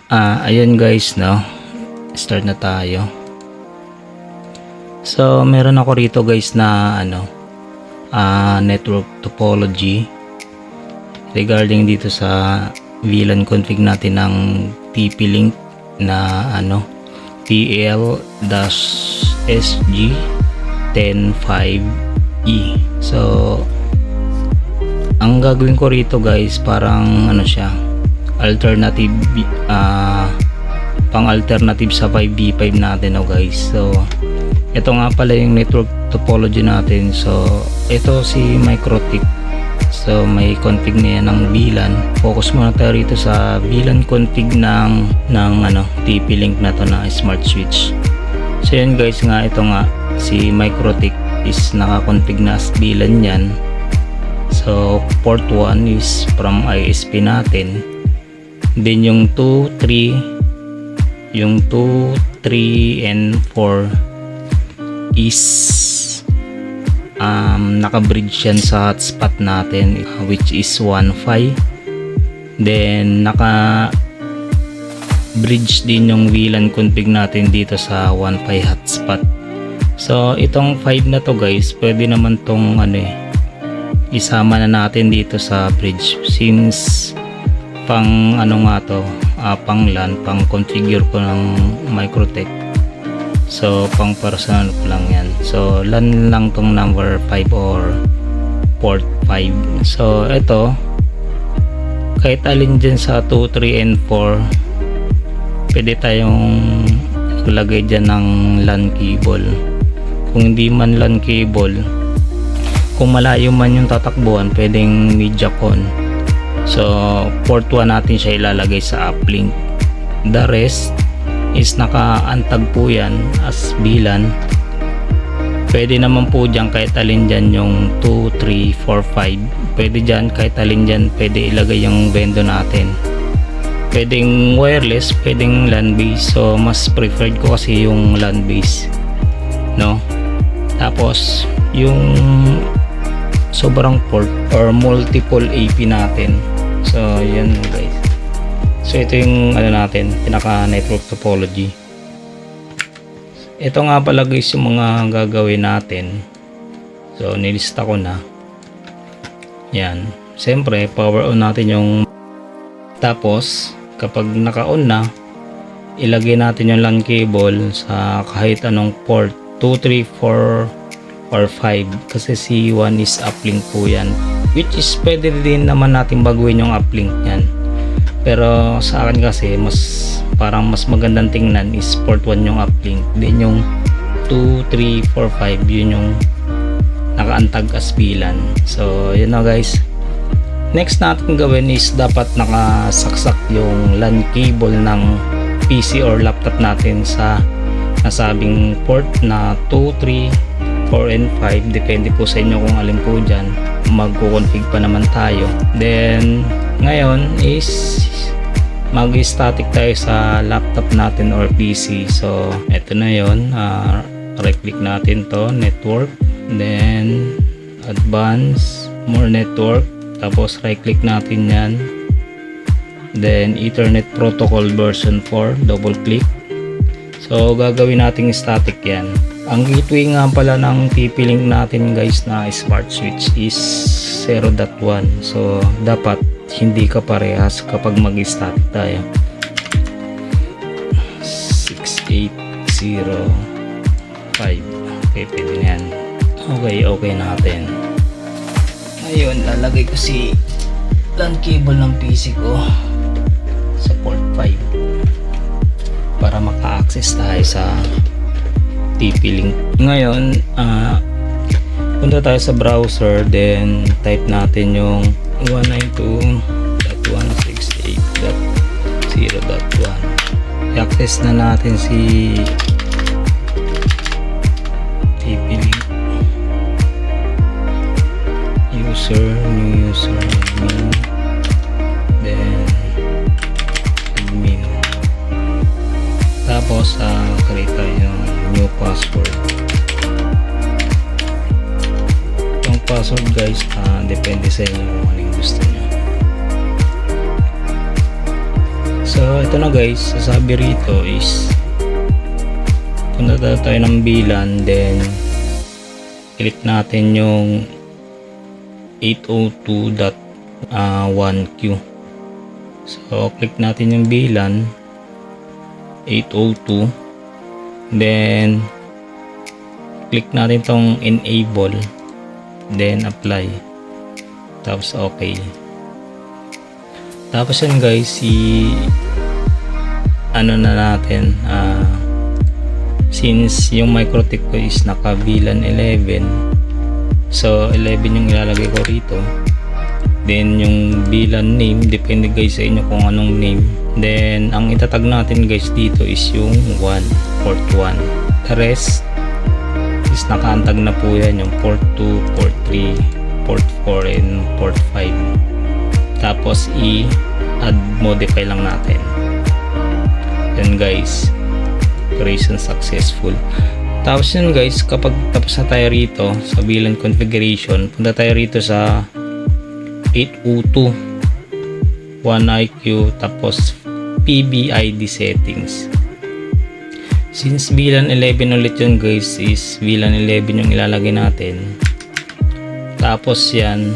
Ayun guys, no, start na tayo. So meron ako rito guys na network topology regarding dito sa VLAN config natin ng TP-Link na TL-SG105E. So ang gagawin ko rito guys, parang siya, alternative, pang alternative sa 5v5 natin guys. So ito nga pala yung network topology natin. So ito si MikroTik. So may config na yan ng VLAN. Focus muna tayo rito sa VLAN config ng TP-Link na to na smart switch. So yun guys, nga ito nga si MikroTik is naka-config na as VLAN yan. So port 1 is from ISP natin. Then yung 2, 3, and 4 is naka-bridge yan sa hotspot natin, which is 1.5. Then naka-bridge din yung VLAN config natin dito sa 1.5 hotspot. So itong 5 na to guys, pwede naman tong isama na natin dito sa bridge, since pang pang LAN, pang configure ko ng MikroTik. So pang personal ko lang yan. So LAN lang tong number 5 or port 5. So ito, kahit alin dyan sa 2, 3, and 4, pwede tayong ilagay dyan ng LAN cable. Kung hindi man LAN cable, kung malayo man yung tatakbuhan, pwedeng media con. So port 1 natin siya ilalagay sa uplink. The rest is naka-antag po yan as VLAN. Pwede naman po dyan kahit alin dyan yung 2, 3, 4, 5. Pwede dyan kahit alin dyan, pwede ilagay yung vendor natin. Pwedeng wireless, pwedeng LAN base. So mas preferred ko kasi yung LAN base, no? Tapos yung sobrang port or multiple AP natin. So yan guys. So ito yung natin, pinaka network topology. Ito nga pala guys yung mga gagawin natin. So nilista ko na. Yan. Siyempre power on natin yung, tapos kapag naka-on na, ilagay natin yung LAN cable sa kahit anong port, 2, 3, 4 or 5, kasi C1 is uplink po yan, which is pwede din naman natin baguhin yung uplink yan. Pero sa akin kasi parang mas magandang tingnan is port 1 yung uplink, then yung 2, 3, 4, 5 yun yung nakaantag as VLAN. So yun na guys. Next natin gawin is dapat nakasaksak yung LAN cable ng PC or laptop natin sa nasabing port na 2, 3, 4, and 5. Depende po sa inyo kung alin po dyan. Magko-config pa naman tayo. Then ngayon is mag-static tayo sa laptop natin or PC. So eto na yon. Right click natin to, network, then advanced, more network, tapos right click natin yan, then Ethernet protocol version 4, double click. So gagawin nating static yan. Ang gateway nga pala ng TP-Link natin guys na smart switch is 0.1. So dapat hindi ka parehas kapag mag-static tayo. 6805. Okay, pwede yan. Okay natin. Ngayon lalagay ko si LAN cable ng PC ko sa port 5 para maka-access tayo sa TP-Link. Ngayon punta tayo sa browser, then type natin yung 192.168.0.1. i-access na natin si TP-Link. New user, admin, then admin, tapos create tayo yung new password. Yung password guys, depende sa inyo kung anong gusto nyo. So So ito na guys, sasabi rito is punta tayo ng VLAN, then click natin yung 802.1q. So click natin yung VLAN 802, then click natin tong enable, then apply, tapos okay. Tapos yan guys, ano na natin, since yung MikroTik ko is naka VLAN 11, so 11 yung ilalagay ko rito, then yung VLAN name, depende guys sa inyo kung anong name, then ang itatag natin guys dito is yung 1, port 1. The rest is nakaantag na po yan, yung port 2, port 3, port 4, and port 5. Tapos i-add modify lang natin. Yan guys, operation successful. Tapos yun guys, kapag tapos na tayo rito sa VLAN configuration, punta tayo rito sa 802 1IQ, tapos PBID settings. Since VLAN 11 ulit yun guys, is VLAN 11 yung ilalagay natin. Tapos yan,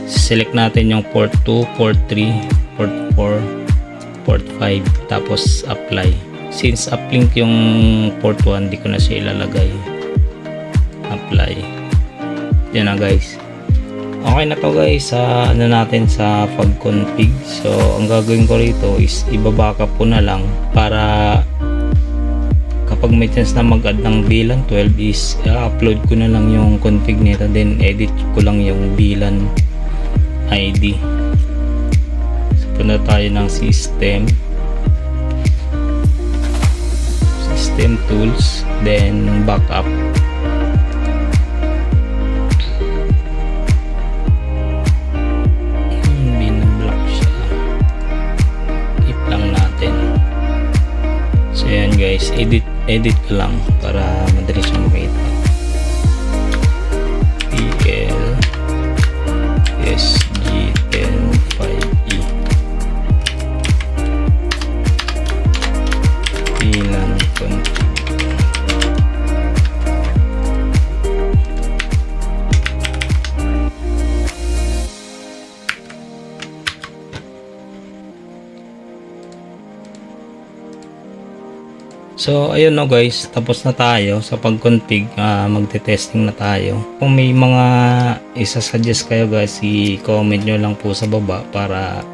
select natin yung port 2, port 3, port 4, port 5, tapos apply. Since uplink yung port 1, di ko na siya ilalagay. Apply. Yan na guys. Okay na to guys sa ano natin sa pag-config. So ang gagawin ko rito is ibabackup ko na lang para kapag may chance na mag-add ng VLAN 12 is upload ko na lang yung config nito, then edit ko lang yung VLAN ID. So punta tayo ng system tools, then backup. Binablock siya, keep lang natin. So yan guys, edit ko lang para madali siyang makita. PL SG105E VLAN config. So ayun no guys, tapos na tayo sa pag-config. Magte-testing na tayo. Kung may mga isa-suggest kayo guys, i-comment nyo lang po sa baba para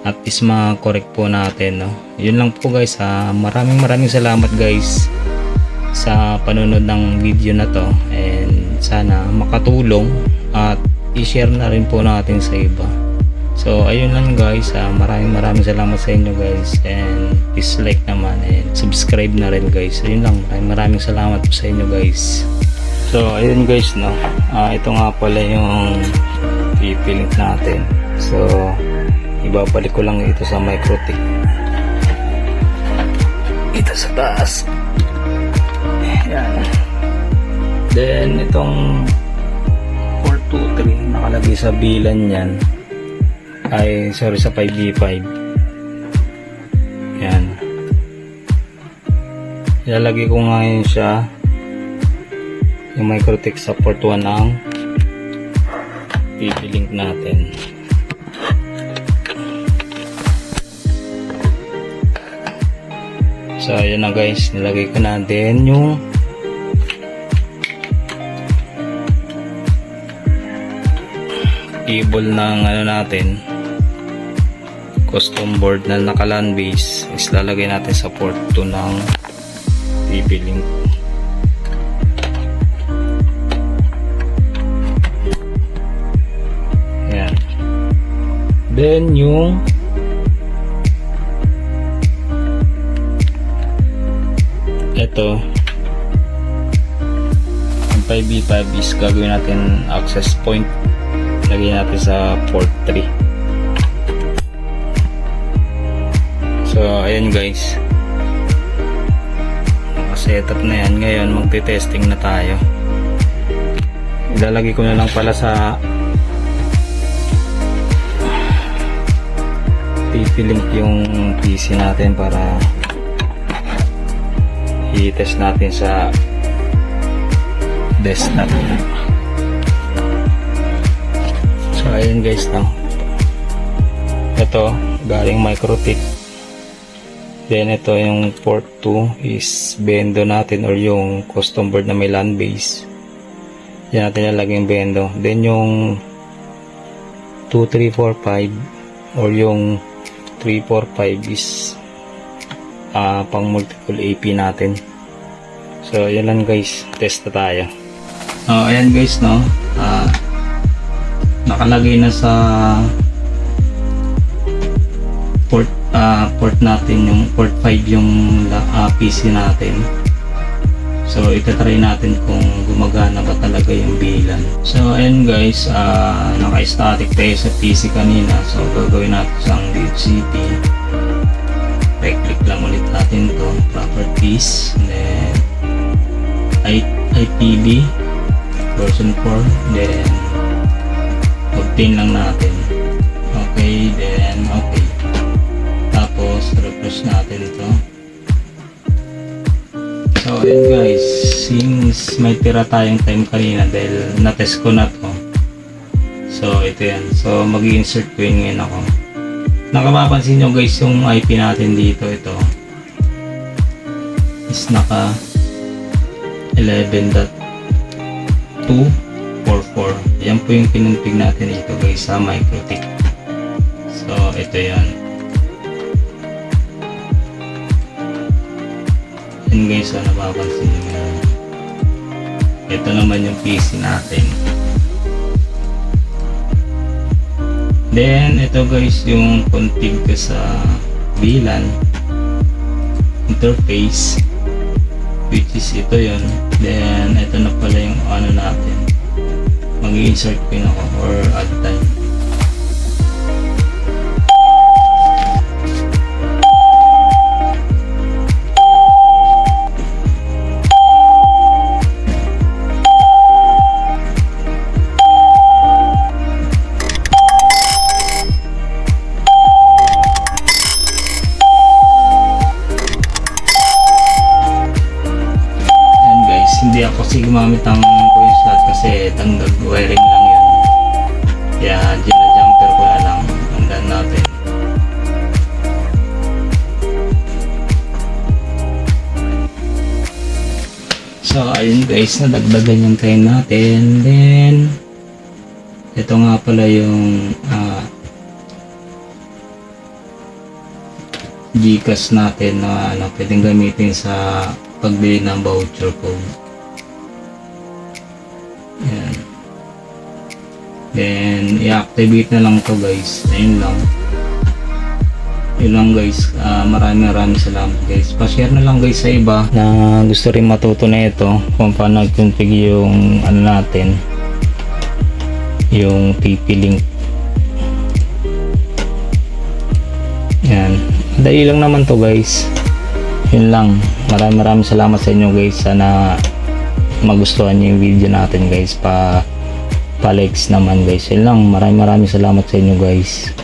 at least ma-correct po natin, no? Yun lang po guys. Maraming salamat guys sa panonood ng video na to, and sana makatulong at i-share na rin po natin sa iba. So ayun lang guys, maraming salamat sa inyo guys, and please like naman and subscribe na rin guys. Ayun lang, maraming salamat po sa inyo guys. So ayun guys, no, ito nga pala yung TP-Link natin. So ibabalik ko lang ito sa MikroTik, ito sa taas. Yan. Then itong 423 nakalagay sa VLAN yan, ay sorry, sa 5v5. Yan, ilalagay ko ngayon siya yung MikroTik sa port 1 ang TP-Link natin. So ayan na guys, nilagay ko na din yung cable ng ano natin, custom board na naka LAN base, is lalagay natin sa port 2 ng TP-Link. Ayan. Then yung ito, ang 5v5 is gagawin natin access point, lagyan natin sa port 3. So ayan guys, naka-setup na yan. Ngayon magte-testing na tayo. Ilalagay ko na lang pala sa i-link yung PC natin para i-test natin sa desktop. So ayun guys, no, ito galing MikroTik. Then ito yung port 2 is bendo natin, or yung custom board na may LAN base. Yan natin nalagay yung bendo. Then yung 2345 or yung 345 is pang multiple AP natin. So yan lang guys, test na tayo. Ayan guys, no, nakalagay na sa port natin yung port 5 yung PC natin. So itatry natin kung gumagana ba talaga yung VLAN. So ayan guys, naka-static tayo sa PC kanina. So gagawin natin sa DHCP. Right-click lang ulit natin to, properties, and then IPv version 4, then obtain lang natin. Okay, then okay. Tapos refresh natin ito. So ayun guys, since may tira tayong time kanina dahil na-test ko na to, so ito yan. So mag-insert ko yun ngayon ako. Nakapapansin nyo guys, yung IP natin dito, ito is naka 11.244. Yan po yung pinuntig natin dito guys sa MikroTik. So ito yan. Yan guys, so napapansin nyo yan. Ito naman yung PC natin. Then ito guys yung config ko sa VLAN interface, which is ito yun. Then ito na pala yung ano natin, mag-insert pin ako or add time. Hindi ako kasi gumamit ng coin slot kasi tanggal wiring lang yun. Kaya gina-jumper ko na lang. Hanggang natin. So ayun guys, nadagdagan yung time natin. Then ito nga pala yung Gcash natin na pwedeng gamitin sa pagbili ng voucher code. Yan. Then i-activate na lang to guys. Ayun lang. Yun lang guys. Maraming salamat guys. Pa-share na lang guys sa iba na gusto rin matuto na ito kung paano i-configure yung ano natin, yung TP-Link. Yan. Dali lang naman to guys. Yun lang. Maraming salamat sa inyo guys. Sana magustuhan nyo yung video natin guys. Pa-likes naman guys. Yun lang. Maraming salamat sa inyo guys.